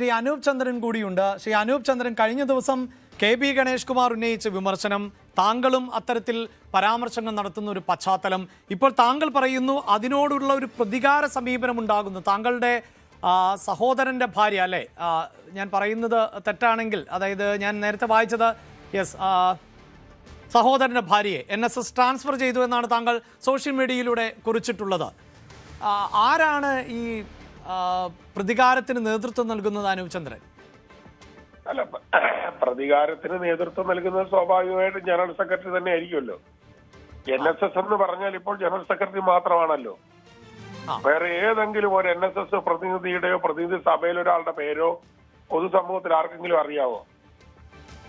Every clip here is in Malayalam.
ശ്രീ അനൂപ് ചന്ദ്രൻ കൂടിയുണ്ട്. ശ്രീ അനൂപ് ചന്ദ്രൻ, കഴിഞ്ഞ ദിവസം കെ.ബി. ഗണേഷ് കുമാർ ഉന്നയിച്ച വിമർശനം, താങ്കളും അത്തരത്തിൽ പരാമർശങ്ങൾ നടത്തുന്ന ഒരു പശ്ചാത്തലം, ഇപ്പോൾ താങ്കൾ പറയുന്നു അതിനോടുള്ള ഒരു പ്രതികാര സമീപനം ഉണ്ടാകുന്നു. താങ്കളുടെ സഹോദരൻ്റെ ഭാര്യ, അല്ലേ? ഞാൻ പറയുന്നത് തെറ്റാണെങ്കിൽ, അതായത് ഞാൻ നേരത്തെ വായിച്ചത്, യെസ്, സഹോദരൻ്റെ ഭാര്യയെ NSS ട്രാൻസ്ഫർ ചെയ്തു എന്നാണ് താങ്കൾ സോഷ്യൽ മീഡിയയിലൂടെ കുറിച്ചിട്ടുള്ളത്. ആരാണ് ഈ പ്രതികാരത്തിന് നേതൃത്വം നൽകുന്നത് അനൂപ് ചന്ദ്രൻ? അല്ല, പ്രതികാരത്തിന് നേതൃത്വം നൽകുന്നത് സ്വാഭാവികമായിട്ടും ജനറൽ സെക്രട്ടറി തന്നെ ആയിരിക്കുമല്ലോ. NSS എന്ന് പറഞ്ഞാൽ ഇപ്പോൾ ജനറൽ സെക്രട്ടറി മാത്രമാണല്ലോ. വേറെ ഏതെങ്കിലും ഒരു NSS പ്രതിനിധിയുടെയോ പ്രതിനിധി സഭയിൽ ഒരാളുടെ പേരോ പൊതുസമൂഹത്തിൽ ആർക്കെങ്കിലും അറിയാവോ?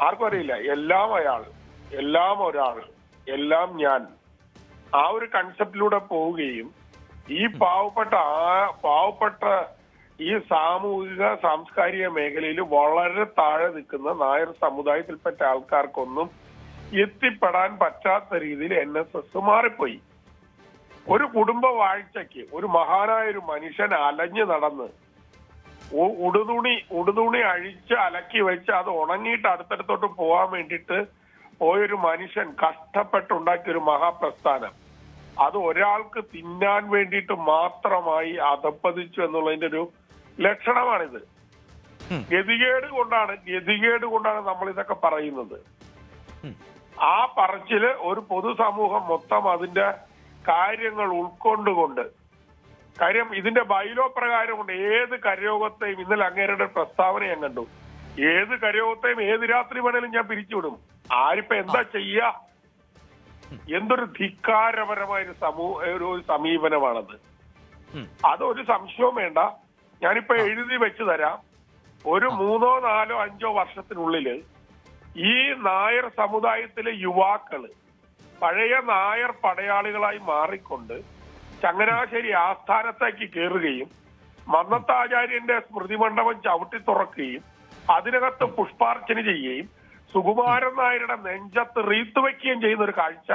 ആർക്കും അറിയില്ല. എല്ലാം അയാൾ, എല്ലാം ഒരാൾ, എല്ലാം ഞാൻ, ആ ഒരു കൺസെപ്റ്റിലൂടെ പോവുകയും ഈ പാവപ്പെട്ട ഈ സാമൂഹിക സാംസ്കാരിക മേഖലയിൽ വളരെ താഴെ നിൽക്കുന്ന നായർ സമുദായത്തിൽപ്പെട്ട ആൾക്കാർക്കൊന്നും എത്തിപ്പെടാൻ പറ്റാത്ത രീതിയിൽ NSS മാറിപ്പോയി. ഒരു കുടുംബ വാഴ്ചയ്ക്ക് ഒരു മഹാനായ ഒരു മനുഷ്യൻ അലഞ്ഞു നടന്ന് ഉടുതുണി അഴിച്ച് അലക്കി വെച്ച് അത് ഉണങ്ങിയിട്ട് അടുത്തടുത്തോട്ട് പോകാൻ വേണ്ടിയിട്ട് പോയൊരു മനുഷ്യൻ കഷ്ടപ്പെട്ടുണ്ടാക്കിയ ഒരു മഹാപ്രസ്ഥാനം, അത് ഒരാൾക്ക് തിന്നാൻ വേണ്ടിയിട്ട് മാത്രമായി അധപ്പതിച്ചു എന്നുള്ളതിന്റെ ഒരു ലക്ഷണമാണിത്. ഗതികേട് കൊണ്ടാണ് നമ്മൾ ഇതൊക്കെ പറയുന്നത്. ആ പറച്ചില് ഒരു പൊതുസമൂഹം മൊത്തം അതിന്റെ കാര്യങ്ങൾ ഉൾക്കൊണ്ടുകൊണ്ട്, കാര്യം ഇതിന്റെ ബൈലോ പ്രകാരമുണ്ട് ഏത് കരയോഗത്തെയും, ഇന്നലെ അങ്ങേരുടെ പ്രസ്താവന ഞാൻ കണ്ടു, ഏത് കരയോഗത്തെയും ഏത് രാത്രി വേണേലും ഞാൻ പിരിച്ചുവിടും. ആരിപ്പോ എന്താ ചെയ്യാ? എന്തൊരു ധിക്കാരപരമായ ഒരു സമീപനമാണത്. അതൊരു സംശയവും വേണ്ട. ഞാനിപ്പോ എഴുതി വെച്ചു തരാം. ഒരു 3, 4, 5 വർഷത്തിനുള്ളില് ഈ നായർ സമുദായത്തിലെ യുവാക്കള് പഴയ നായർ പടയാളികളായി മാറിക്കൊണ്ട് ചങ്ങനാശ്ശേരി ആസ്ഥാനത്തേക്ക് കയറുകയും മന്നത്താചാര്യന്റെ സ്മൃതി മണ്ഡപം ചവിട്ടി തുറക്കുകയും അതിനകത്ത് പുഷ്പാർച്ചന ചെയ്യുകയും സുകുമാരൻ നായരുടെ നെഞ്ചത്ത് റീത്ത് വയ്ക്കുകയും ചെയ്യുന്ന ഒരു കാഴ്ച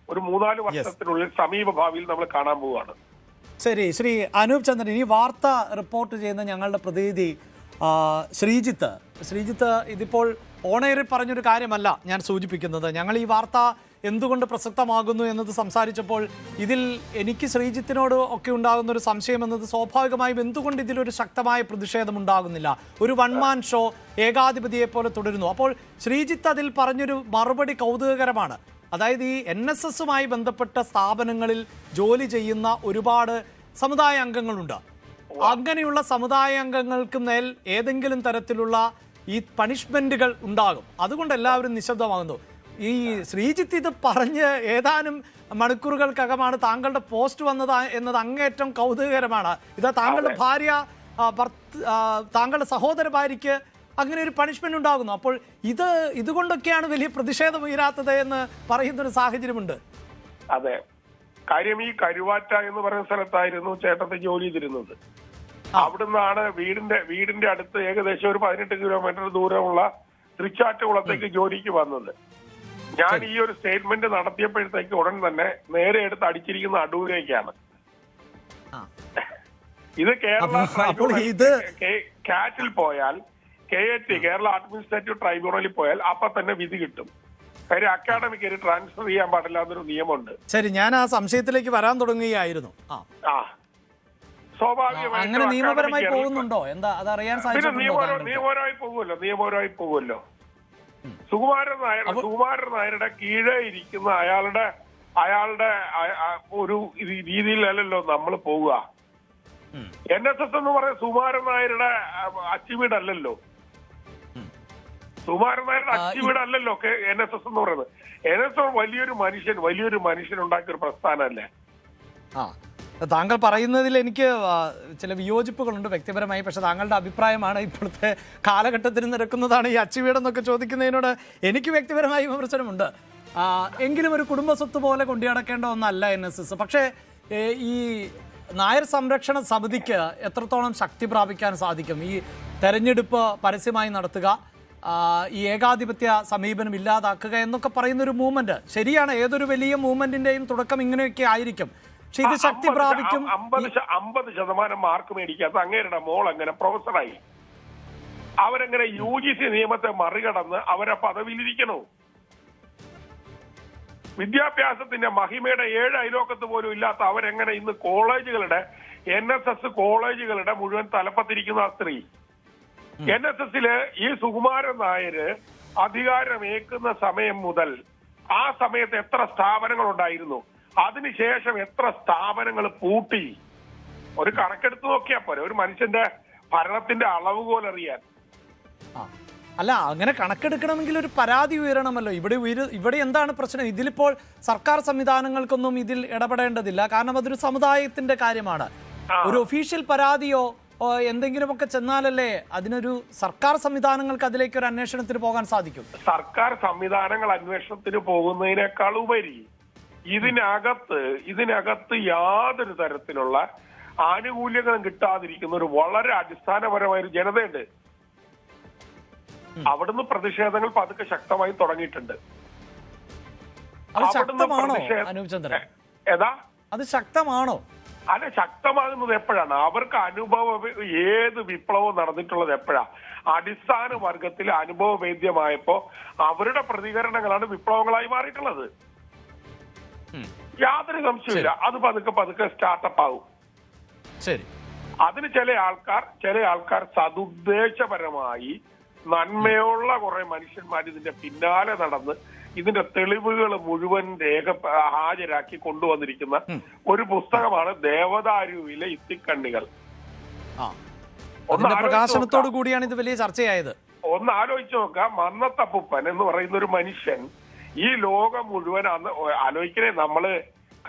ഒരു 3-4 വർഷത്തിനുള്ളിൽ സമീപ ഭാവിയിൽ നമ്മൾ കാണാൻ പോവുകയാണ്. ശരി, ശ്രീ അനൂപ് ചന്ദ്രൻ, ഈ വാർത്ത റിപ്പോർട്ട് ചെയ്യുന്ന ഞങ്ങളുടെ പ്രതിനിധി ശ്രീജിത്ത് ഇതിപ്പോൾ ഓണെയറിൽ പറഞ്ഞൊരു കാര്യമല്ല ഞാൻ സൂചിപ്പിക്കുന്നത്. ഞങ്ങൾ ഈ വാർത്ത എന്തുകൊണ്ട് പ്രസക്തമാകുന്നു എന്നത് സംസാരിച്ചപ്പോൾ ഇതിൽ എനിക്ക് ശ്രീജിത്തിനോട് ഒക്കെ ഉണ്ടാകുന്ന ഒരു സംശയം എന്നത്, സ്വാഭാവികമായും എന്തുകൊണ്ട് ഇതിലൊരു ശക്തമായ പ്രതിഷേധം ഉണ്ടാകുന്നില്ല? ഒരു വൺമാൻ ഷോ ഏകാധിപതിയെ പോലെ തുടരുന്നു. അപ്പോൾ ശ്രീജിത്ത് അതിൽ പറഞ്ഞൊരു മറുപടി കൗതുകകരമാണ്. അതായത് ഈ NSSുമായി ബന്ധപ്പെട്ട സ്ഥാപനങ്ങളിൽ ജോലി ചെയ്യുന്ന ഒരുപാട് സമുദായ അംഗങ്ങളുണ്ട്. അങ്ങനെയുള്ള സമുദായ അംഗങ്ങൾക്ക് മേൽ ഏതെങ്കിലും തരത്തിലുള്ള ഈ പണിഷ്മെന്റുകൾ ഉണ്ടാകും. അതുകൊണ്ട് എല്ലാവരും നിശബ്ദമാകുന്നു. ഈ ശ്രീജിത്ത് ഇത് പറഞ്ഞ് ഏതാനും മണിക്കൂറുകൾക്കകമാണ് താങ്കളുടെ പോസ്റ്റ് വന്നത് എന്നത് അങ്ങേറ്റം കൗതുകകരമാണ്. ഇത് താങ്കളുടെ ഭാര്യ, താങ്കളുടെ സഹോദര ഭാര്യയ്ക്ക് അങ്ങനെ ഒരു പണിഷ്മെന്റ് ഉണ്ടാകുന്നു. അപ്പോൾ ഇതുകൊണ്ടൊക്കെയാണ് വലിയ പ്രതിഷേധം ഉയരാത്തത് എന്ന് പറയുന്നൊരു സാഹചര്യമുണ്ട്. അതെ, കാര്യം ഈ കരുവാറ്റ എന്ന് പറയുന്ന സ്ഥലത്തായിരുന്നു ചേട്ടത്തെ ജോലി ചെയ്തിരുന്നത്. അവിടുന്നാണ് വീടിന്റെ അടുത്ത് ഏകദേശം ഒരു 18 കിലോമീറ്റർ ദൂരമുള്ള തൃച്ചാറ്റുകുളത്തേക്ക് ജോലിക്ക് വന്നത്. ഞാൻ ഈ ഒരു സ്റ്റേറ്റ്മെന്റ് നടത്തിയപ്പോഴത്തേക്ക് ഉടൻ തന്നെ നേരെ എടുത്ത് അടിച്ചിരിക്കുന്ന അടൂരേക്കാണ്. ഇത് കാറ്റിൽ പോയാൽ KAT കേരള അഡ്മിനിസ്ട്രേറ്റീവ് ട്രൈബ്യൂണലിൽ പോയാൽ അപ്പൊ തന്നെ വിധി കിട്ടും. കാര്യം അക്കാഡമിക്ക് ട്രാൻസ്ഫർ ചെയ്യാൻ പാടില്ല എന്നൊരു നിയമമുണ്ട്. ശരി, ഞാൻ ആ സംശയത്തിലേക്ക് വരാൻ തുടങ്ങുകയായിരുന്നു. സ്വാഭാവികമായും അങ്ങനെ നിയമപരമായി പോകുന്നുണ്ടോ എന്താ അതറിയാൻ സാധിക്കും. നിയമപരമായി പോകുമല്ലോ. സുകുമാരൻ നായരുടെ കീഴേ ഇരിക്കുന്ന അയാളുടെ ഒരു രീതിയിലല്ലോ നമ്മൾ പോവുക. NSS എന്ന് പറയുന്ന സുകുമാരൻ നായരുടെ അച്ചുവീടല്ലല്ലോ. സുകുമാരൻ നായരുടെ അച്ചുവീടല്ലല്ലോ NSS എന്ന് പറയുന്നത്. NSS വലിയൊരു മനുഷ്യൻ ഉണ്ടാക്കിയ ഒരു പ്രസ്ഥാനമല്ലേ. താങ്കൾ പറയുന്നതിൽ എനിക്ക് ചില വിയോജിപ്പുകളുണ്ട് വ്യക്തിപരമായി. പക്ഷെ താങ്കളുടെ അഭിപ്രായമാണ്. ഇപ്പോഴത്തെ കാലഘട്ടത്തിന് നിരക്കുന്നതാണ് ഈ അച്ചുവീടെന്നൊക്കെ ചോദിക്കുന്നതിനോട് എനിക്ക് വ്യക്തിപരമായി വിമർശനമുണ്ട്. എങ്കിലും ഒരു കുടുംബ സ്വത്ത് പോലെ കൊണ്ടുനടക്കേണ്ട ഒന്നല്ല NSS. പക്ഷേ ഈ നായർ സംരക്ഷണ സമിതിക്ക് എത്രത്തോളം ശക്തി പ്രാപിക്കാൻ സാധിക്കും? ഈ തെരഞ്ഞെടുപ്പ് പരസ്യമായി നടത്തുക, ഈ ഏകാധിപത്യ സമീപനം ഇല്ലാതാക്കുക എന്നൊക്കെ പറയുന്നൊരു മൂവ്മെന്റ് ശരിയാണ്. ഏതൊരു വലിയ മൂവ്മെന്റിന്റെയും തുടക്കം ഇങ്ങനെയൊക്കെ ആയിരിക്കും. പക്ഷെ ഇത് ശക്തി പ്രാപിക്കും. 50% മാർക്ക് മേടിക്കാത്ത അങ്ങേരുടെ മോൾ അങ്ങനെ പ്രൊഫസറായി. അവരെങ്ങനെ UGC നിയമത്തെ മറികടന്ന് അവരെ പദവിയിലിരിക്കണോ? വിദ്യാഭ്യാസത്തിന്റെ മഹിമയുടെ 7 അയലോക്കത്ത് പോലും ഇല്ലാത്ത അവരെങ്ങനെ ഇന്ന് കോളേജുകളുടെ NSS കോളേജുകളുടെ മുഴുവൻ തലപ്പത്തിരിക്കുന്ന സ്ത്രീ? NSSല് ഈ സുകുമാരൻ നായര് അധികാരമേക്കുന്ന സമയം മുതൽ ആ സമയത്ത് എത്ര സ്ഥാപനങ്ങൾ ഉണ്ടായിരുന്നു? അതിനുശേഷം എത്ര സ്ഥാപനങ്ങൾ പൂട്ടി? ഒരു കണക്കെടുത്ത് നോക്കിയാൽ പോരെ ഒരു മനുഷ്യന്റെ ഭരണത്തിന്റെ അളവുകോൽ അറിയാൻ. അല്ല, അങ്ങനെ കണക്കെടുക്കണമെങ്കിൽ ഒരു പരാതി ഉയരണമല്ലോ. ഇവിടെ എന്താണ് പ്രശ്നം? ഇതിലിപ്പോൾ സർക്കാർ സംവിധാനങ്ങൾക്കൊന്നും ഇതിൽ ഇടപെടേണ്ടതില്ല, കാരണം അതൊരു സമുദായത്തിന്റെ കാര്യമാണ്. ഒരു ഒഫീഷ്യൽ പരാതിയോ എന്തെങ്കിലുമൊക്കെ ചെന്നാലല്ലേ അതിനൊരു സർക്കാർ സംവിധാനങ്ങൾക്ക് അതിലേക്ക് ഒരു അന്വേഷണത്തിന് പോകാൻ സാധിക്കും. സർക്കാർ സംവിധാനങ്ങൾ അന്വേഷണത്തിന് പോകുന്നതിനേക്കാൾ ഉപരി ഇതിനകത്ത് യാതൊരു തരത്തിലുള്ള ആനുകൂല്യങ്ങളും കിട്ടാതിരിക്കുന്ന ഒരു വളരെ അടിസ്ഥാനപരമായ ഒരു ജനതയുണ്ട്. അവിടുന്ന് പ്രതിഷേധങ്ങൾ പതുക്കെ ശക്തമായി തുടങ്ങിയിട്ടുണ്ട്. അത് ശക്തമാണോ? അല്ല, ശക്തമാകുന്നത് എപ്പോഴാണ്? അവർക്ക് ഏത് വിപ്ലവം നടന്നിട്ടുള്ളത് എപ്പോഴാ? അടിസ്ഥാന വർഗത്തിൽ അനുഭവവേദ്യമായപ്പോ അവരുടെ പ്രതികരണങ്ങളാണ് വിപ്ലവങ്ങളായി മാറിയിട്ടുള്ളത്. യാതൊരു സംശയമില്ല, അത് പതുക്കെ സ്റ്റാർട്ടപ്പ് ആകും. ശരി, അതിന് ചില ആൾക്കാർ സതുദ്ദേശപരമായി നന്മയുള്ള കുറെ മനുഷ്യന്മാർ ഇതിന്റെ പിന്നാലെ നടന്ന് ഇതിന്റെ തെളിവുകൾ മുഴുവൻ ഹാജരാക്കി കൊണ്ടുവന്നിരിക്കുന്ന ഒരു പുസ്തകമാണ് ദേവദാരുവിലെ ഇത്തിക്കണ്ണികൾ. പ്രകാശനത്തോടു കൂടിയാണ് ഇത് വലിയ ചർച്ചയായത്. ഒന്ന് ആലോചിച്ച് നോക്കാം, മന്നത്തപ്പൂപ്പൻ എന്ന് പറയുന്ന ഒരു മനുഷ്യൻ ഈ ലോകം മുഴുവൻ ആലോചിക്കണേ. നമ്മള്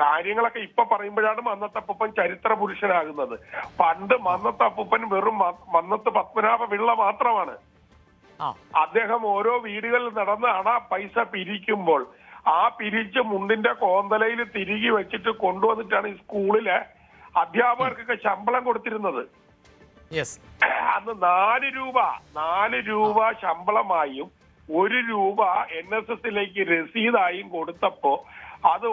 കാര്യങ്ങളൊക്കെ ഇപ്പൊ പറയുമ്പോഴാണ് മന്നത്തപ്പൂപ്പൻ ചരിത്ര പുരുഷനാകുന്നത്. പണ്ട് മന്നത്തപ്പൂപ്പൻ വെറും മന്നത്ത് പത്മനാഭ പിള്ള മാത്രമാണ്. അദ്ദേഹം ഓരോ വീടുകളിൽ നടന്ന് പൈസ പിരിക്കുമ്പോൾ ആ പിരിച്ച് മുണ്ടിന്റെ കോന്തലയിൽ തിരികെ വെച്ചിട്ട് കൊണ്ടുവന്നിട്ടാണ് ഈ സ്കൂളിലെ അധ്യാപകർക്കൊക്കെ ശമ്പളം കൊടുത്തിരുന്നത്. അന്ന് 4 രൂപ ശമ്പളമായും 1 രൂപ NSSലേക്ക് രസീതായും കൊടുത്തപ്പോ അത്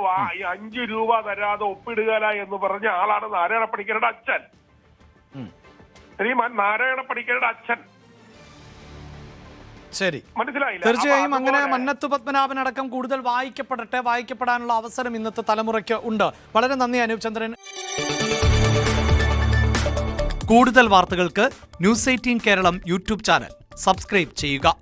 5 രൂപ തരാതെ ഒപ്പിടുകല എന്ന് പറഞ്ഞ ആളാണ് നാരായണ പണിക്കരുടെ അച്ഛൻ, ശ്രീമാൻ നാരായണ പണിക്കരുടെ അച്ഛൻ. ശരി, മനസ്സിലായില്ല? തീർച്ചയായും അങ്ങനെ മന്നത്തു പത്മനാഭനടക്കം കൂടുതൽ വായിക്കപ്പെടാനുള്ള അവസരം ഇന്നത്തെ തലമുറയ്ക്ക് ഉണ്ട്. വളരെ നന്ദി അനൂപ് ചന്ദ്രൻ. കൂടുതൽ വാർത്തകൾക്ക് News 18 Keralam YouTube channel subscribe ചെയ്യുക.